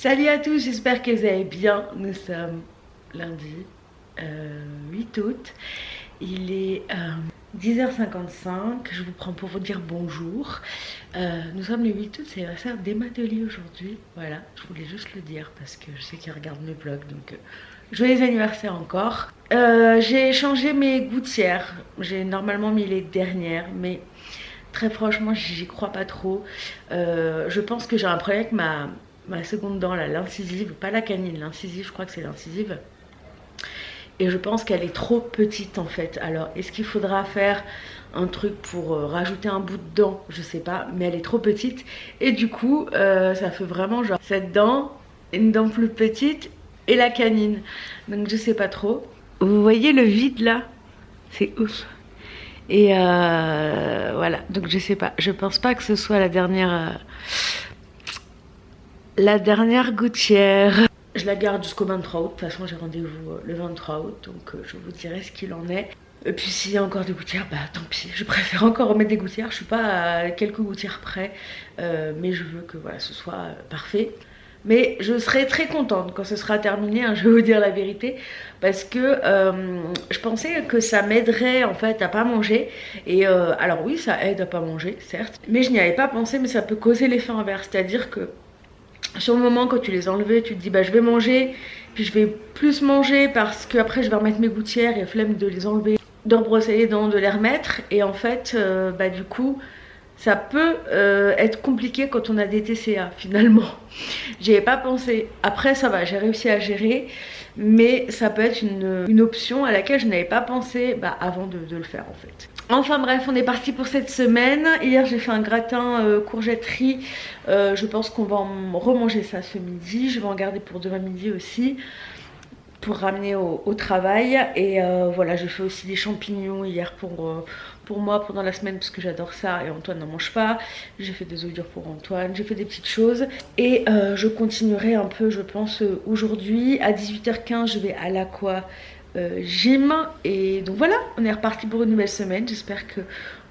Salut à tous, j'espère que vous allez bien. Nous sommes lundi 8 août. Il est 10h55. Je vous prends pour vous dire bonjour. Nous sommes le 8 août, c'est l'anniversaire d'Emma Delis aujourd'hui. Voilà, je voulais juste le dire parce que je sais qu'elle regarde mes vlogs. Donc joyeux anniversaire encore. J'ai changé mes gouttières. J'ai normalement mis les dernières, mais très franchement j'y crois pas trop. Je pense que j'ai un problème avec ma seconde dent, l'incisive, pas la canine, l'incisive, je crois que c'est l'incisive. Et je pense qu'elle est trop petite en fait. Alors est-ce qu'il faudra faire un truc pour rajouter un bout de dent? Je sais pas, mais elle est trop petite. Et du coup ça fait vraiment genre cette dent, une dent plus petite et la canine. Donc je sais pas trop. Vous voyez le vide là? C'est ouf. Et voilà, donc je sais pas. Je pense pas que ce soit la dernière gouttière. Je la garde jusqu'au 23 août. De toute façon j'ai rendez-vous le 23 août. Donc je vous dirai ce qu'il en est. Et puis s'il y a encore des gouttières, bah tant pis. Je préfère encore remettre des gouttières. Je suis pas à quelques gouttières près. Mais je veux que voilà, ce soit parfait. Mais je serai très contente quand ce sera terminé, hein, je vais vous dire la vérité. Parce que je pensais que ça m'aiderait en fait à pas manger. Et alors oui, ça aide à pas manger, certes. Mais je n'y avais pas pensé, mais ça peut causer l'effet inverse. C'est-à-dire que sur le moment quand tu les enlevais, tu te dis bah je vais manger, puis je vais plus manger parce que après je vais remettre mes gouttières et flemme de les enlever, de rebrosser les dents, de les remettre. Et en fait bah du coup ça peut être compliqué quand on a des TCA finalement. J'y avais pas pensé. Après ça va, j'ai réussi à gérer. Mais ça peut être une option à laquelle je n'avais pas pensé avant de le faire en fait. Enfin bref, on est parti pour cette semaine. Hier j'ai fait un gratin courgette-riz. Je pense qu'on va en remanger ça ce midi. Je vais en garder pour demain midi aussi, pour ramener au travail. Et voilà, j'ai fait aussi des champignons hier pour moi pendant la semaine parce que j'adore ça et Antoine n'en mange pas. J'ai fait des œufs durs pour Antoine, j'ai fait des petites choses. Et je continuerai un peu je pense aujourd'hui. À 18h15 je vais à l'Aqua Gym. Et donc voilà, on est reparti pour une nouvelle semaine. J'espère que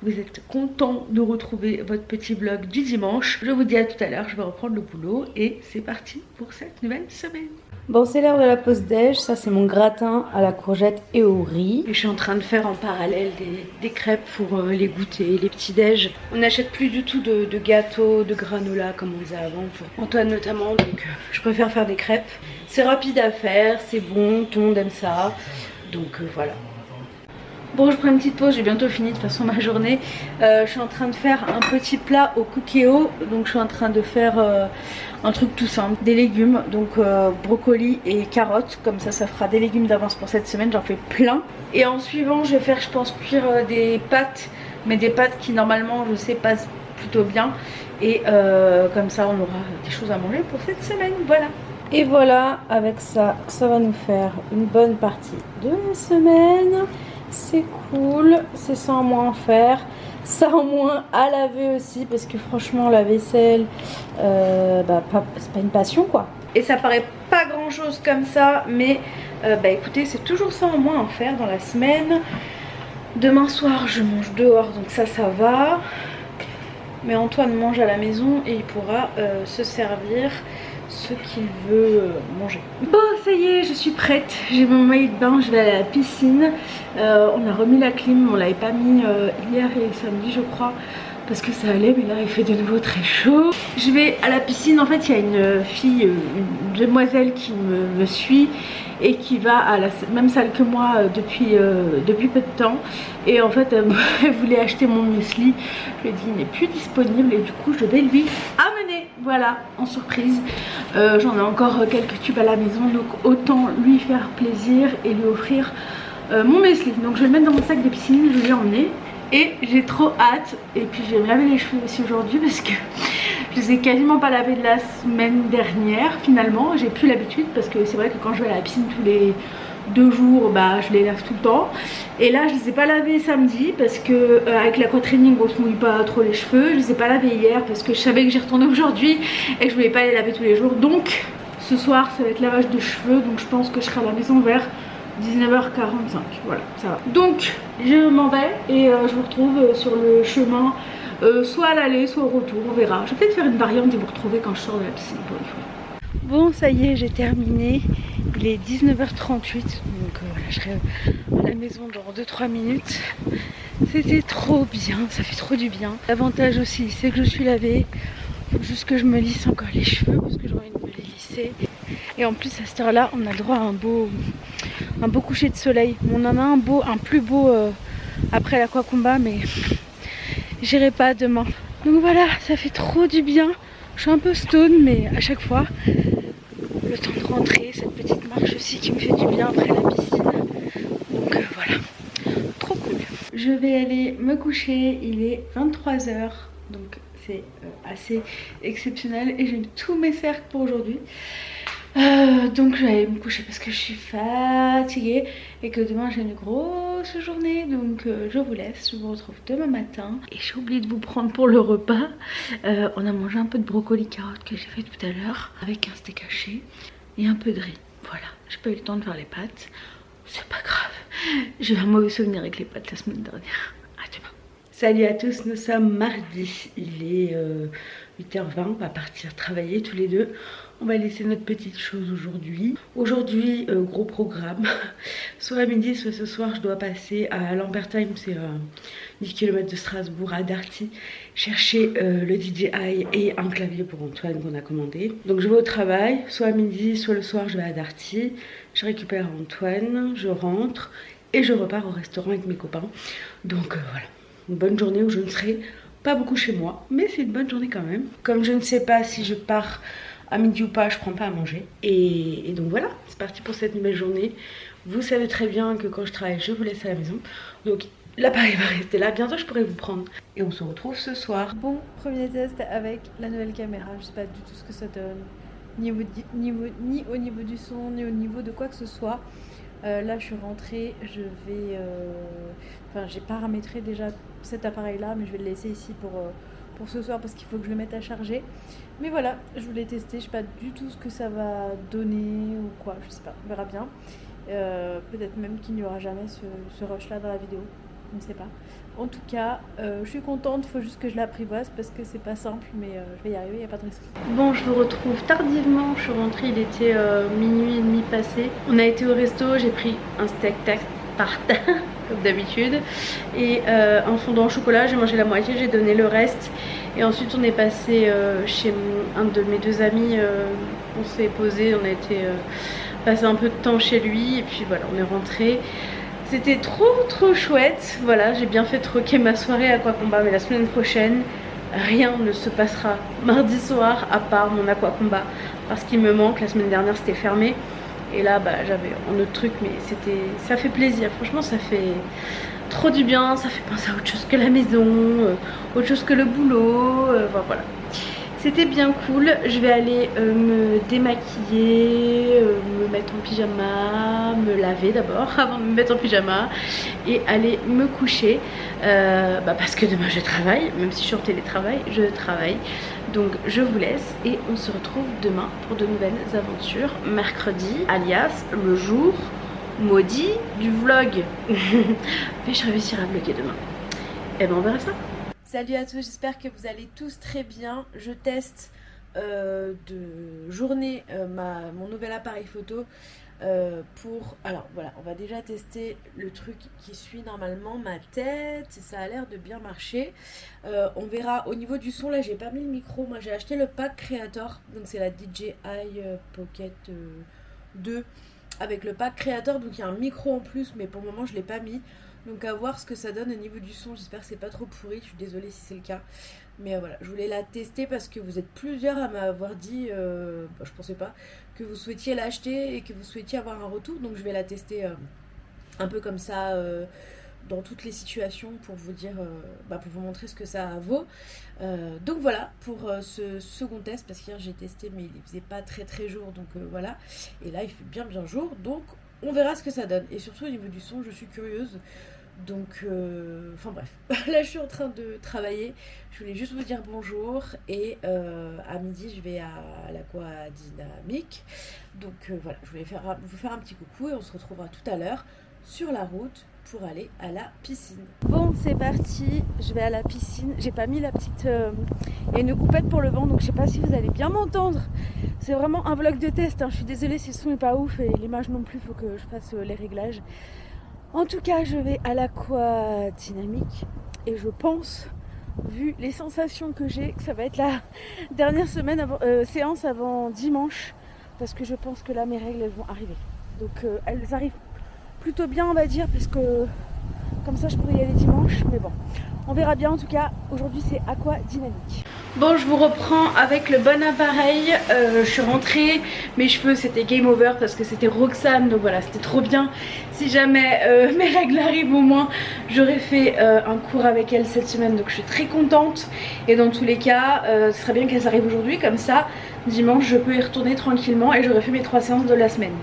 vous êtes contents de retrouver votre petit vlog du dimanche. Je vous dis à tout à l'heure, je vais reprendre le boulot et c'est parti pour cette nouvelle semaine. Bon, c'est l'heure de la pause déj. Ça, c'est mon gratin à la courgette et au riz. Et je suis en train de faire en parallèle des crêpes pour les goûter, les petits déj. On n'achète plus du tout de gâteaux, de granola comme on faisait avant, pour Antoine notamment. Donc je préfère faire des crêpes. C'est rapide à faire, c'est bon, tout le monde aime ça. Donc voilà. Bon, je prends une petite pause, j'ai bientôt fini de toute façon ma journée. Je suis en train de faire un petit plat au cookéo. Donc je suis en train de faire un truc tout simple, des légumes, donc brocoli et carottes. Comme ça fera des légumes d'avance pour cette semaine, j'en fais plein. Et en suivant, je vais faire, je pense, cuire des pâtes. Mais des pâtes qui normalement, je sais, passent plutôt bien. Et comme ça, on aura des choses à manger pour cette semaine, voilà. Et voilà, avec ça, ça va nous faire une bonne partie de la semaine. C'est cool, c'est ça en moins à faire, ça en moins à laver aussi parce que franchement la vaisselle, c'est pas une passion quoi. Et ça paraît pas grand chose comme ça, mais écoutez, c'est toujours ça en moins à faire dans la semaine. Demain soir je mange dehors donc ça va. Mais Antoine mange à la maison et il pourra se servir ce qu'il veut manger. Bon, ça y est, je suis prête. J'ai mon maillot de bain, je vais aller à la piscine. On a remis la clim, on l'avait pas mis hier et samedi je crois, parce que ça allait, mais là il fait de nouveau très chaud. Je vais à la piscine, en fait il y a une fille, une demoiselle qui me suit et qui va à la même salle que moi depuis peu de temps. Et en fait elle voulait acheter mon muesli, je lui ai dit il n'est plus disponible et du coup je vais lui amener, voilà, en surprise. J'en ai encore quelques tubes à la maison, donc autant lui faire plaisir et lui offrir mon muesli. Donc je vais le mettre dans mon sac de piscine, je vais l'emmener. Et j'ai trop hâte. Et puis je vais me laver les cheveux aussi aujourd'hui parce que je les ai quasiment pas lavés de la semaine dernière finalement. J'ai plus l'habitude parce que c'est vrai que quand je vais à la piscine tous les 2 jours, je les lave tout le temps. Et là je les ai pas lavés samedi parce que avec l'aquatraining on se mouille pas trop les cheveux. Je les ai pas lavés hier parce que je savais que j'y retournais aujourd'hui et que je voulais pas les laver tous les jours. Donc ce soir ça va être lavage de cheveux. Donc je pense que je serai à la maison vers 19h45, voilà, ça va. Donc je m'en vais et je vous retrouve sur le chemin, soit à l'aller, soit au retour, on verra. Je vais peut-être faire une variante et vous retrouver quand je sors de la piscine pour une fois. Bon, ça y est, j'ai terminé. Il est 19h38, donc voilà, je serai à la maison dans 2-3 minutes. C'était trop bien, ça fait trop du bien. L'avantage aussi, c'est que je suis lavée. Faut juste que je me lisse encore les cheveux parce que j'ai envie de me les lisser. Et en plus, à cette heure-là, on a le droit à un beau coucher de soleil. On en a un plus beau après l'aquacomba, mais j'irai pas demain. Donc voilà, ça fait trop du bien. Je suis un peu stone, mais à chaque fois, le temps de rentrer, cette petite marche aussi qui me fait du bien après la piscine. Donc voilà, trop cool. Je vais aller me coucher, il est 23h, donc c'est assez exceptionnel et j'ai mis tous mes cercles pour aujourd'hui. Donc je vais aller me coucher parce que je suis fatiguée et que demain j'ai une grosse journée, donc je vous laisse, je vous retrouve demain matin. Et j'ai oublié de vous prendre pour le repas, on a mangé un peu de brocoli carottes que j'ai fait tout à l'heure avec un steak haché et un peu de riz. Voilà, j'ai pas eu le temps de faire les pâtes, c'est pas grave, j'ai un mauvais souvenir avec les pâtes la semaine dernière. À demain. Salut à tous, nous sommes mardi, il est 8h20, on va partir travailler tous les deux. On va laisser notre petite chose aujourd'hui. Aujourd'hui, gros programme. Soit à midi, soit ce soir, je dois passer à Lambertheim, c'est 10 km de Strasbourg, à Darty, chercher le DJI et un clavier pour Antoine qu'on a commandé. Donc je vais au travail, soit à midi, soit le soir, je vais à Darty. Je récupère Antoine, je rentre et je repars au restaurant avec mes copains. Donc voilà, une bonne journée où je ne serai pas beaucoup chez moi, mais c'est une bonne journée quand même. Comme je ne sais pas si je pars à midi ou pas, je prends pas à manger. Et donc voilà, c'est parti pour cette nouvelle journée. Vous savez très bien que quand je travaille, je vous laisse à la maison. Donc l'appareil va rester là, bientôt je pourrai vous prendre. Et on se retrouve ce soir. Bon, premier test avec la nouvelle caméra. Je sais pas du tout ce que ça donne. Ni au niveau du son, ni au niveau de quoi que ce soit. Là je suis rentrée, je vais... Enfin j'ai paramétré déjà cet appareil là, mais je vais le laisser ici pour ce soir parce qu'il faut que je le mette à charger. Mais voilà, je voulais tester, je sais pas du tout ce que ça va donner ou quoi, je sais pas, on verra bien. Peut-être même qu'il n'y aura jamais ce rush là dans la vidéo, je ne sais pas. En tout cas, je suis contente, il faut juste que je l'apprivoise parce que c'est pas simple, mais je vais y arriver, il n'y a pas de risque. Bon, je vous retrouve tardivement, je suis rentrée, il était minuit et demi passé. On a été au resto, j'ai pris un steak tartare, comme d'habitude, et un fondant au chocolat, j'ai mangé la moitié, j'ai donné le reste. Et ensuite on est passé chez un de mes deux amis, on s'est posé, on a été passer un peu de temps chez lui, et puis voilà, on est rentré. C'était trop chouette, voilà, j'ai bien fait troquer ma soirée à aquacomba, mais la semaine prochaine, rien ne se passera mardi soir à part mon aquacomba, parce qu'il me manque, la semaine dernière c'était fermé, et là bah, j'avais un autre truc, mais ça fait plaisir, franchement ça fait trop du bien, ça fait penser à autre chose que la maison, autre chose que le boulot, voilà. C'était bien cool, je vais aller me démaquiller, me mettre en pyjama, me laver d'abord avant de me mettre en pyjama et aller me coucher parce que demain je travaille, même si je suis en télétravail, je travaille. Donc je vous laisse et on se retrouve demain pour de nouvelles aventures, mercredi, alias le jour maudit du vlog. Vais-je réussir à vlogger demain? Eh ben on verra ça. Salut à tous, j'espère que vous allez tous très bien. Je teste de journée mon nouvel appareil photo alors voilà, on va déjà tester le truc qui suit normalement ma tête, ça a l'air de bien marcher. On verra au niveau du son, là j'ai pas mis le micro, moi j'ai acheté le pack Creator, donc c'est la DJI Pocket 2 avec le pack Creator, donc il y a un micro en plus, mais pour le moment je l'ai pas mis. Donc à voir ce que ça donne au niveau du son, j'espère que c'est pas trop pourri, je suis désolée si c'est le cas. Mais voilà, je voulais la tester parce que vous êtes plusieurs à m'avoir dit, je pensais pas, que vous souhaitiez l'acheter et que vous souhaitiez avoir un retour. Donc je vais la tester un peu comme ça, dans toutes les situations pour vous dire, pour vous montrer ce que ça vaut. Donc voilà, pour ce second test, parce qu'hier j'ai testé mais il faisait pas très jour, donc voilà. Et là il fait bien jour, donc on verra ce que ça donne. Et surtout au niveau du son, je suis curieuse. Donc, enfin bref, là je suis en train de travailler. Je voulais juste vous dire bonjour. Et à midi, je vais à l'Aqua Dynamique. Donc voilà, je voulais vous faire un petit coucou. Et on se retrouvera tout à l'heure sur la route pour aller à la piscine. Bon, c'est parti, je vais à la piscine. J'ai pas mis la petite... Il y a une coupette pour le vent, donc je sais pas si vous allez bien m'entendre C'est vraiment un vlog de test, hein. Je suis désolée si le son est pas ouf et l'image non plus, faut que je fasse les réglages. En tout cas, je vais à l'Aqua Dynamique et je pense, vu les sensations que j'ai, que ça va être la dernière séance avant dimanche, parce que je pense que là mes règles elles vont arriver. Donc elles arrivent plutôt bien, on va dire, parce que comme ça je pourrais y aller dimanche, mais bon, on verra bien. En tout cas, aujourd'hui c'est Aqua Dynamique. Bon, je vous reprends avec le bon appareil. Je suis rentrée, mes cheveux c'était game over parce que c'était Roxane, donc voilà, c'était trop bien. Si jamais mes règles arrivent, au moins j'aurais fait un cours avec elle cette semaine, donc je suis très contente. Et dans tous les cas, ce serait bien qu'elles arrivent aujourd'hui, comme ça dimanche je peux y retourner tranquillement et j'aurais fait mes 3 séances de la semaine.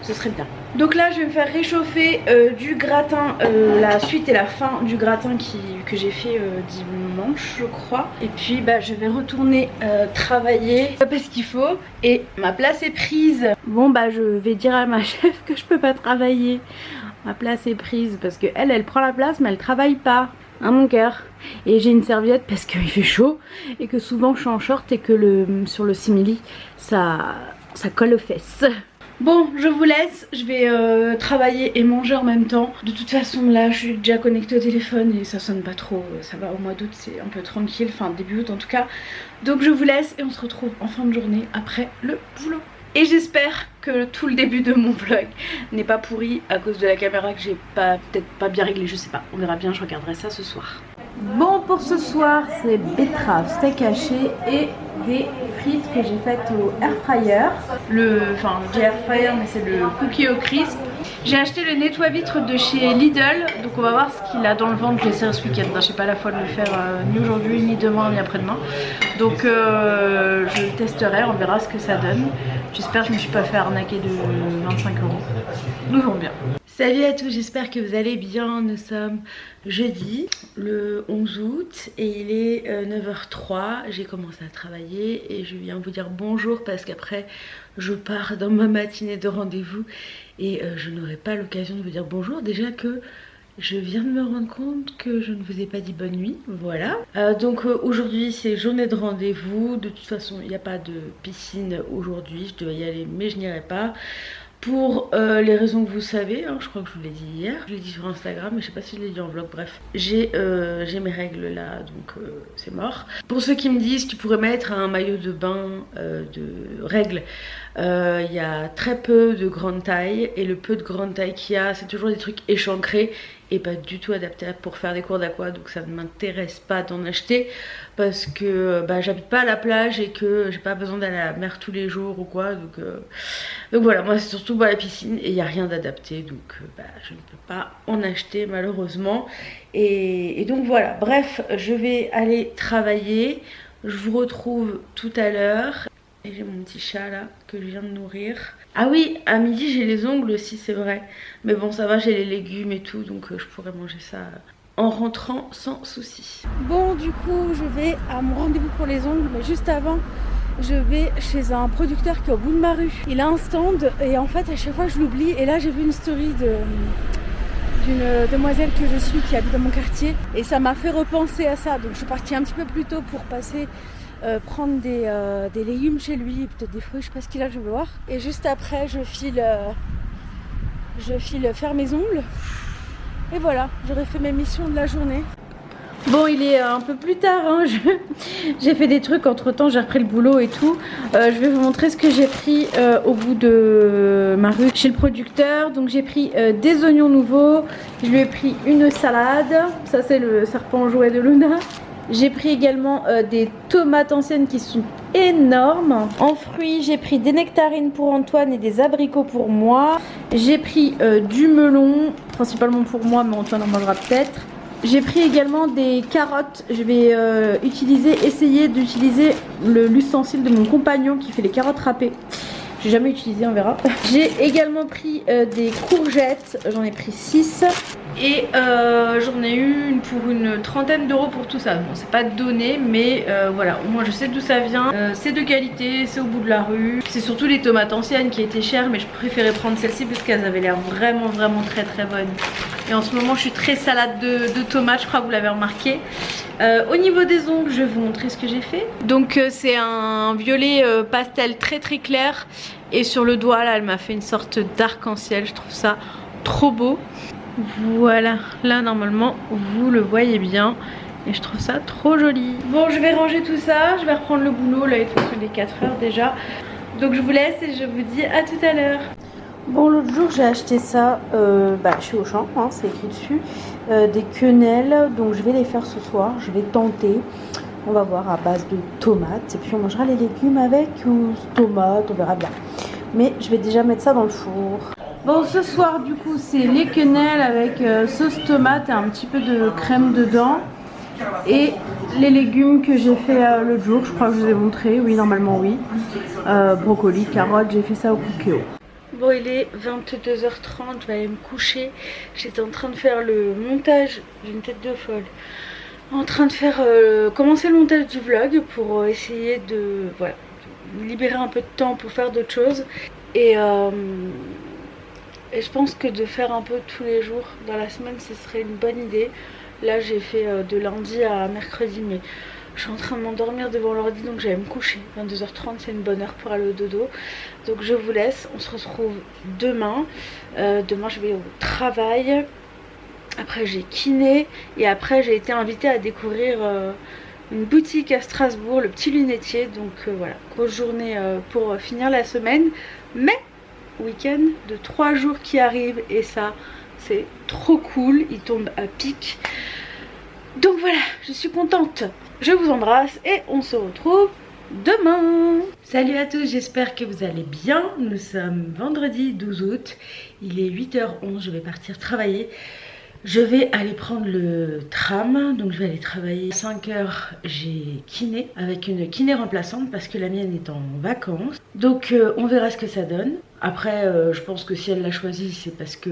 Ce serait bien. Donc là je vais me faire réchauffer du gratin, la suite et la fin du gratin que j'ai fait dimanche je crois. Et puis bah, je vais retourner travailler parce qu'il faut. Et ma place est prise. Bon bah je vais dire à ma chef que je peux pas travailler. Ma place est prise parce que elle prend la place mais elle travaille pas. Hein mon cœur. Et j'ai une serviette parce qu'il fait chaud et que souvent je suis en short et que sur le simili ça colle aux fesses. Bon, je vous laisse, je vais travailler et manger en même temps. De toute façon là je suis déjà connectée au téléphone et ça sonne pas trop, ça va, au mois d'août c'est un peu tranquille, enfin début août en tout cas. Donc je vous laisse et on se retrouve en fin de journée après le boulot. Et j'espère que tout le début de mon vlog n'est pas pourri à cause de la caméra que j'ai peut-être pas bien réglée, je sais pas, on verra bien, je regarderai ça ce soir. Bon, pour ce soir c'est betterave, steak haché et des frites que j'ai faites au air fryer. Enfin je dis air fryer mais c'est le cookie au crisp. J'ai acheté le nettoie-vitre de chez Lidl, donc on va voir ce qu'il a dans le ventre. Je l'essaierai ce week-end, j'ai pas la foi de le faire ni aujourd'hui, ni demain, ni après-demain. Donc je le testerai, on verra ce que ça donne. J'espère que je me suis pas fait arnaquer de 25 €. Nous verrons bien. Salut à tous, j'espère que vous allez bien. Nous sommes jeudi, le 11 août et il est 9h03. J'ai commencé à travailler et je viens vous dire bonjour parce qu'après je pars dans ma matinée de rendez-vous et je n'aurai pas l'occasion de vous dire bonjour. Déjà que je viens de me rendre compte que je ne vous ai pas dit bonne nuit, voilà. Donc aujourd'hui c'est journée de rendez-vous. De toute façon il n'y a pas de piscine aujourd'hui, je devais y aller mais je n'irai pas. Pour les raisons que vous savez, hein, je crois que je vous l'ai dit hier, je l'ai dit sur Instagram mais je sais pas si je l'ai dit en vlog, bref. J'ai mes règles là donc c'est mort. Pour ceux qui me disent tu pourrais mettre un maillot de bain de règles, il y a très peu de grande taille et le peu de grande taille qu'il y a c'est toujours des trucs échancrés et pas du tout adapté pour faire des cours d'aqua, donc ça ne m'intéresse pas d'en acheter parce que bah, j'habite pas à la plage et que j'ai pas besoin d'aller à la mer tous les jours ou quoi, donc voilà, moi c'est surtout la piscine et il n'y a rien d'adapté, donc bah, je ne peux pas en acheter malheureusement et donc voilà, bref je vais aller travailler, je vous retrouve tout à l'heure. Et j'ai mon petit chat là que je viens de nourrir. Ah oui, à midi j'ai les ongles aussi, c'est vrai. Mais bon ça va, j'ai les légumes et tout, donc je pourrais manger ça en rentrant sans souci. Bon, du coup je vais à mon rendez-vous pour les ongles, mais juste avant je vais chez un producteur qui est au bout de ma rue. Il a un stand et en fait à chaque fois je l'oublie. Et là j'ai vu une story d'une demoiselle que je suis qui habite dans mon quartier et ça m'a fait repenser à ça. Donc je suis partie un petit peu plus tôt pour passer prendre des légumes chez lui, peut-être des fruits, je sais pas ce qu'il a, je vais voir. Et juste après je file faire mes ongles. Et voilà, j'aurais fait mes missions de la journée. Bon, il est un peu plus tard, hein. J'ai fait des trucs entre temps, j'ai repris le boulot et tout. Je vais vous montrer ce que j'ai pris au bout de ma rue chez le producteur. Donc j'ai pris des oignons nouveaux, je lui ai pris une salade, ça c'est le serpent jouet de Luna. J'ai pris également des tomates anciennes qui sont énormes. En fruits, j'ai pris des nectarines pour Antoine et des abricots pour moi. J'ai pris du melon, principalement pour moi, mais Antoine en mangera peut-être. J'ai pris également des carottes. Je vais essayer d'utiliser l'ustensile de mon compagnon qui fait les carottes râpées. J'ai jamais utilisé, on verra. J'ai également pris des courgettes, j'en ai pris 6. Et j'en ai eu pour une trentaine d'euros pour tout ça. Bon, c'est pas donné, mais voilà, au moins je sais d'où ça vient. C'est de qualité, c'est au bout de la rue. C'est surtout les tomates anciennes qui étaient chères, mais je préférais prendre celles-ci parce qu'elles avaient l'air vraiment très bonnes. Et en ce moment je suis très salade de tomates, je crois que vous l'avez remarqué. Au niveau des ongles, je vais vous montrer ce que j'ai fait. Donc c'est un violet pastel très très clair. Et sur le doigt là, elle m'a fait une sorte d'arc-en-ciel. Je trouve ça trop beau. Voilà, là normalement vous le voyez bien. Et je trouve ça trop joli. Bon, je vais ranger tout ça, je vais reprendre le boulot. Là il faut que les 4 heures déjà. Donc je vous laisse et je vous dis à tout à l'heure. Bon, l'autre jour j'ai acheté ça chez Auchan, hein, c'est écrit dessus, des quenelles, donc je vais les faire ce soir, je vais tenter, on va voir, à base de tomates, et puis on mangera les légumes avec ou tomates, on verra bien. Mais je vais déjà mettre ça dans le four. Bon, ce soir du coup c'est les quenelles avec sauce tomate et un petit peu de crème dedans. Et les légumes que j'ai fait l'autre jour, je crois que je vous ai montré, oui normalement oui, brocoli, carottes, j'ai fait ça au Cookéo. Bon, il est 22h30, je vais aller me coucher. J'étais en train de faire le montage, j'ai une tête de folle. En train de faire commencer le montage du vlog pour essayer de libérer un peu de temps pour faire d'autres choses. Et je pense que de faire un peu tous les jours dans la semaine, ce serait une bonne idée. Là, j'ai fait de lundi à mercredi, mais je suis en train de m'endormir devant l'ordi, donc j'allais me coucher. 22h30, c'est une bonne heure pour aller au dodo. Donc je vous laisse, on se retrouve demain. Demain, je vais au travail. Après, j'ai kiné. Et après, j'ai été invitée à découvrir une boutique à Strasbourg, le Petit Lunetier. Donc voilà, grosse journée pour finir la semaine. Mais week-end de 3 jours qui arrive. Et ça, c'est trop cool. Il tombe à pic. Donc voilà, je suis contente. Je vous embrasse et on se retrouve demain. Salut à tous, j'espère que vous allez bien. Nous sommes vendredi 12 août. Il est 8h11, je vais partir travailler. Je vais aller prendre le tram, donc je vais aller travailler. À 5h, j'ai kiné avec une kiné remplaçante parce que la mienne est en vacances. Donc on verra ce que ça donne. Après, je pense que si elle l'a choisi, c'est parce que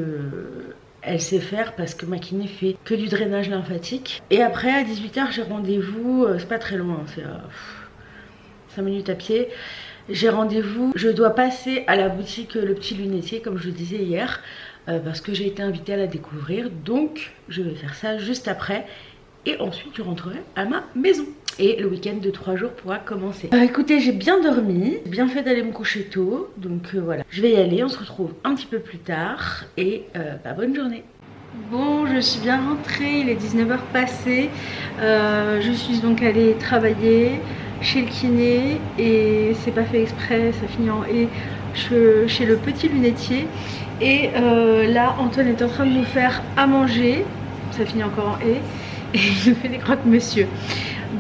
elle sait faire, parce que ma kiné fait que du drainage lymphatique. Et après à 18h j'ai rendez-vous, c'est pas très loin, c'est 5 minutes à pied. J'ai rendez-vous, je dois passer à la boutique Le Petit Lunetier comme je le disais hier, parce que j'ai été invitée à la découvrir. Donc je vais faire ça juste après et ensuite je rentrerai à ma maison. Et le week-end de 3 jours pourra commencer. Écoutez, j'ai bien dormi, bien fait d'aller me coucher tôt. Donc voilà, je vais y aller, on se retrouve un petit peu plus tard. Et bonne journée. Bon, je suis bien rentrée, il est 19h passé. Je suis donc allée travailler chez le kiné. Et c'est pas fait exprès, ça finit en et chez le Petit Lunetier. Et là, Antoine est en train de nous faire à manger. Ça finit encore en et. Et il nous fait des croque-monsieur.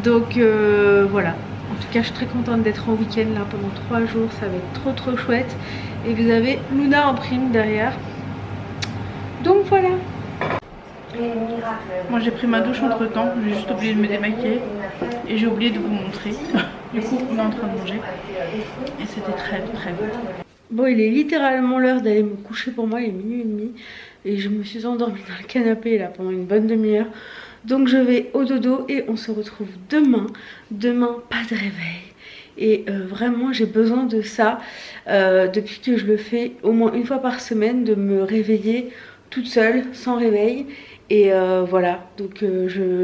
Donc voilà, en tout cas je suis très contente d'être en week-end là pendant 3 jours, ça va être trop chouette. Et vous avez Luna en prime derrière. Donc voilà. Moi j'ai pris ma douche entre temps, j'ai juste oublié de me démaquiller. Et j'ai oublié de vous montrer. Du coup on est en train de manger. Et c'était très bon. Bon, il est littéralement l'heure d'aller me coucher pour moi, il est minuit et demi. Et je me suis endormie dans le canapé là pendant une bonne demi-heure. Donc je vais au dodo et on se retrouve demain. Demain, pas de réveil. Et vraiment j'ai besoin de ça depuis que je le fais au moins une fois par semaine, de me réveiller toute seule, sans réveil. Et voilà, donc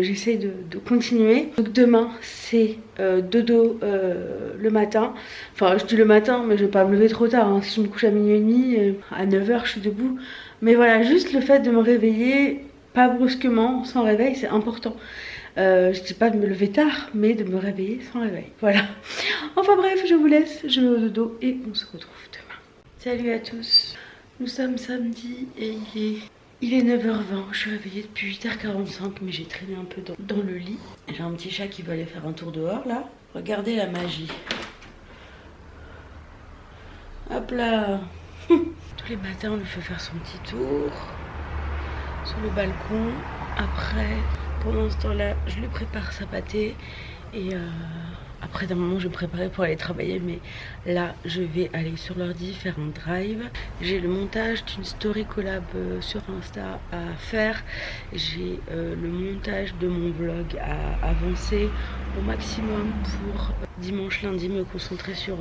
j'essaie de continuer. Donc demain c'est dodo le matin. Enfin je dis le matin mais je vais pas me lever trop tard, hein. Si je me couche à minuit et demi, à 9h je suis debout. Mais voilà, juste le fait de me réveiller pas brusquement, sans réveil, c'est important. Je dis pas de me lever tard, mais de me réveiller sans réveil. Voilà. Enfin bref, je vous laisse, je vais au dodo et on se retrouve demain. Salut à tous. Nous sommes samedi et il est 9h20. Je suis réveillée depuis 8h45, mais j'ai traîné un peu dans le lit. J'ai un petit chat qui veut aller faire un tour dehors là. Regardez la magie. Hop là. Tous les matins, on lui fait faire son petit tour sur le balcon. Après, pendant ce temps-là, je lui prépare sa pâtée. Et après, d'un moment, je vais me préparer pour aller travailler. Mais là, je vais aller sur l'ordi faire un drive. J'ai le montage d'une story collab sur Insta à faire. J'ai le montage de mon vlog à avancer au maximum pour dimanche, lundi, me concentrer sur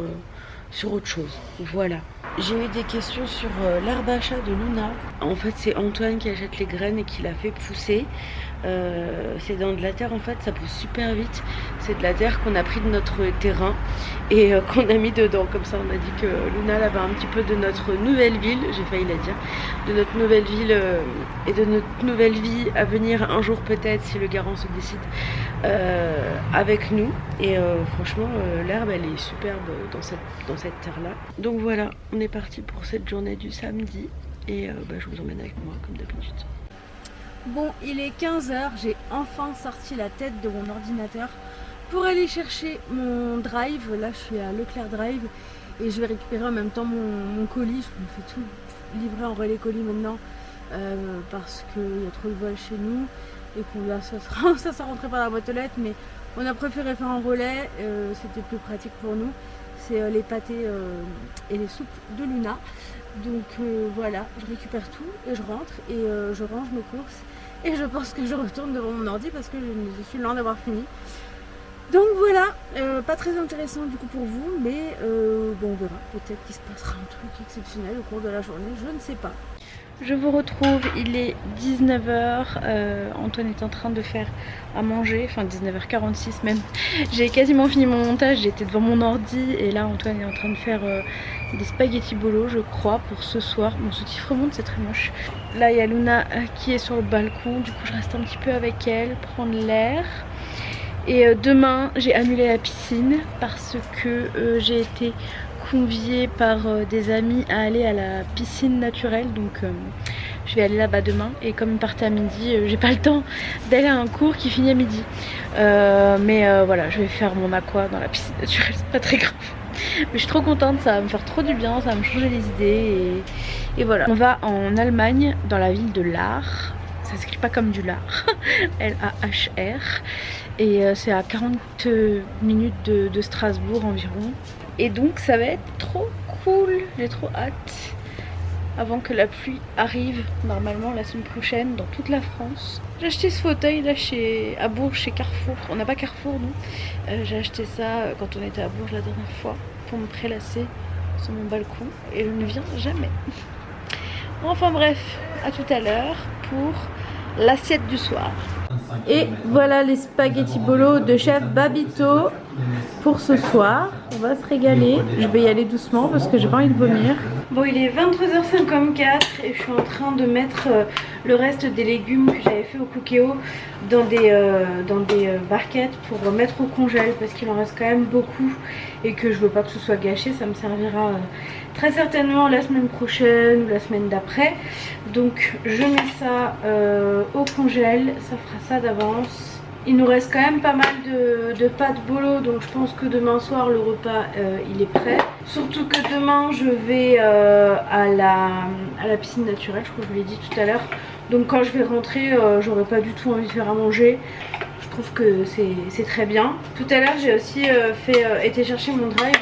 sur autre chose. Voilà. J'ai eu des questions sur l'herbe à chat de Luna. En fait, c'est Antoine qui achète les graines et qui l'a fait pousser. C'est dans de la terre, en fait, ça pousse super vite. C'est de la terre qu'on a pris de notre terrain et qu'on a mis dedans. Comme ça, on a dit que Luna elle avait un petit peu de notre nouvelle ville, j'ai failli la dire, de notre nouvelle ville et de notre nouvelle vie à venir un jour peut-être si le garant se décide avec nous. Et franchement, l'herbe elle est superbe dans cette terre-là. Donc voilà, on est parti pour cette journée du samedi et je vous emmène avec moi comme d'habitude. Bon, il est 15h, j'ai enfin sorti la tête de mon ordinateur pour aller chercher mon drive. Là, je suis à Leclerc Drive et je vais récupérer en même temps mon colis. Je me fais tout livrer en relais colis maintenant parce qu'il y a trop de vols chez nous et qu'on là, ça sera rentré par la boîte aux lettres, mais on a préféré faire en relais, c'était plus pratique pour nous. C'est les pâtés et les soupes de Luna. Donc voilà, je récupère tout et je rentre et je range mes courses et je pense que je retourne devant mon ordi parce que je suis loin d'avoir fini. Donc voilà, pas très intéressant du coup pour vous, mais bon, on verra, peut-être qu'il se passera un truc exceptionnel au cours de la journée, je ne sais pas. Je vous retrouve, il est 19h, Antoine est en train de faire à manger, enfin 19h46 même. J'ai quasiment fini mon montage, j'étais devant mon ordi et là Antoine est en train de faire des spaghettis bolo je crois pour ce soir. Mon soutif remonte, c'est très moche. Là il y a Luna qui est sur le balcon, du coup je reste un petit peu avec elle, prendre l'air. Et demain j'ai annulé la piscine parce que j'ai été conviée par des amis à aller à la piscine naturelle, donc je vais aller là-bas demain et comme il partait à midi, j'ai pas le temps d'aller à un cours qui finit à midi, mais voilà, je vais faire mon aqua dans la piscine naturelle, c'est pas très grave, mais je suis trop contente, ça va me faire trop du bien, ça va me changer les idées et voilà. On va en Allemagne dans la ville de Lahr, ça s'écrit pas comme du lard, L-A-H-R, et c'est à 40 minutes de Strasbourg environ. Et donc ça va être trop cool, j'ai trop hâte. Avant que la pluie arrive, normalement la semaine prochaine, dans toute la France. J'ai acheté ce fauteuil là à Bourges, chez Carrefour. On n'a pas Carrefour nous. J'ai acheté ça quand on était à Bourges la dernière fois pour me prélasser sur mon balcon. Et je ne viens jamais. Enfin bref, à tout à l'heure pour l'assiette du soir. Et voilà les spaghettis bolo de chef Babito pour ce soir. On va se régaler. Je vais y aller doucement parce que j'ai pas envie de vomir. Bon, il est 23h54 et je suis en train de mettre le reste des légumes que j'avais fait au Cookéo dans des barquettes pour mettre au congèle parce qu'il en reste quand même beaucoup et que je veux pas que ce soit gâché. Ça me servira très certainement la semaine prochaine ou la semaine d'après. Donc je mets ça au congèle, ça fera ça d'avance. Il nous reste quand même pas mal de pâtes bolo, donc je pense que demain soir le repas il est prêt. Surtout que demain je vais à la piscine naturelle, je crois que je vous l'ai dit tout à l'heure. Donc quand je vais rentrer, j'aurai pas du tout envie de faire à manger. Je trouve que c'est très bien. Tout à l'heure j'ai aussi été chercher mon drive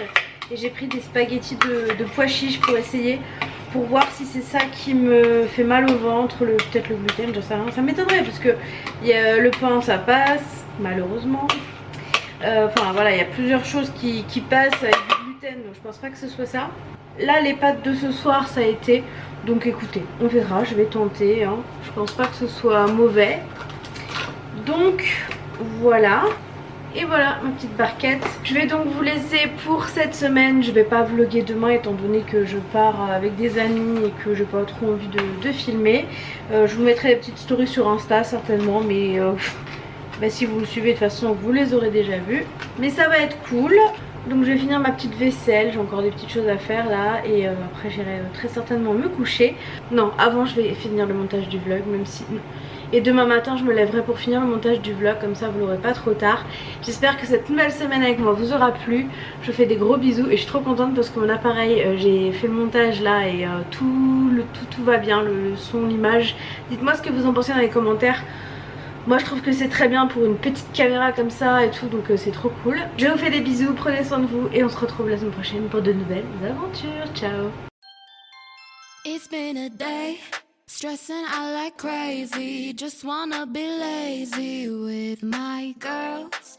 et j'ai pris des spaghettis de pois chiches pour essayer. Pour voir si c'est ça qui me fait mal au ventre, peut-être le gluten, j'en sais rien. Ça m'étonnerait parce que le pain ça passe, malheureusement. Enfin voilà, il y a plusieurs choses qui passent avec du gluten, donc je pense pas que ce soit ça. Là les pâtes de ce soir ça a été, donc écoutez, on verra, je vais tenter, hein. Je pense pas que ce soit mauvais. Donc voilà. Et voilà ma petite barquette. Je vais donc vous laisser pour cette semaine. Je vais pas vlogger demain étant donné que je pars avec des amis et que j'ai pas trop envie de filmer. Je vous mettrai des petites stories sur Insta certainement, mais si vous le suivez de toute façon vous les aurez déjà vues. Mais ça va être cool. Donc je vais finir ma petite vaisselle, j'ai encore des petites choses à faire là et après j'irai très certainement me coucher. Non, avant je vais finir le montage du vlog, même si... Et demain matin je me lèverai pour finir le montage du vlog, comme ça vous l'aurez pas trop tard. J'espère que cette nouvelle semaine avec moi vous aura plu. Je vous fais des gros bisous et je suis trop contente parce que mon appareil, j'ai fait le montage là et tout va bien, le son, l'image. Dites-moi ce que vous en pensez dans les commentaires. Moi je trouve que c'est très bien pour une petite caméra comme ça et tout, donc c'est trop cool. Je vous fais des bisous, prenez soin de vous et on se retrouve la semaine prochaine pour de nouvelles aventures. Ciao. It's been a day, stressing out like crazy, just wanna be lazy with my girls.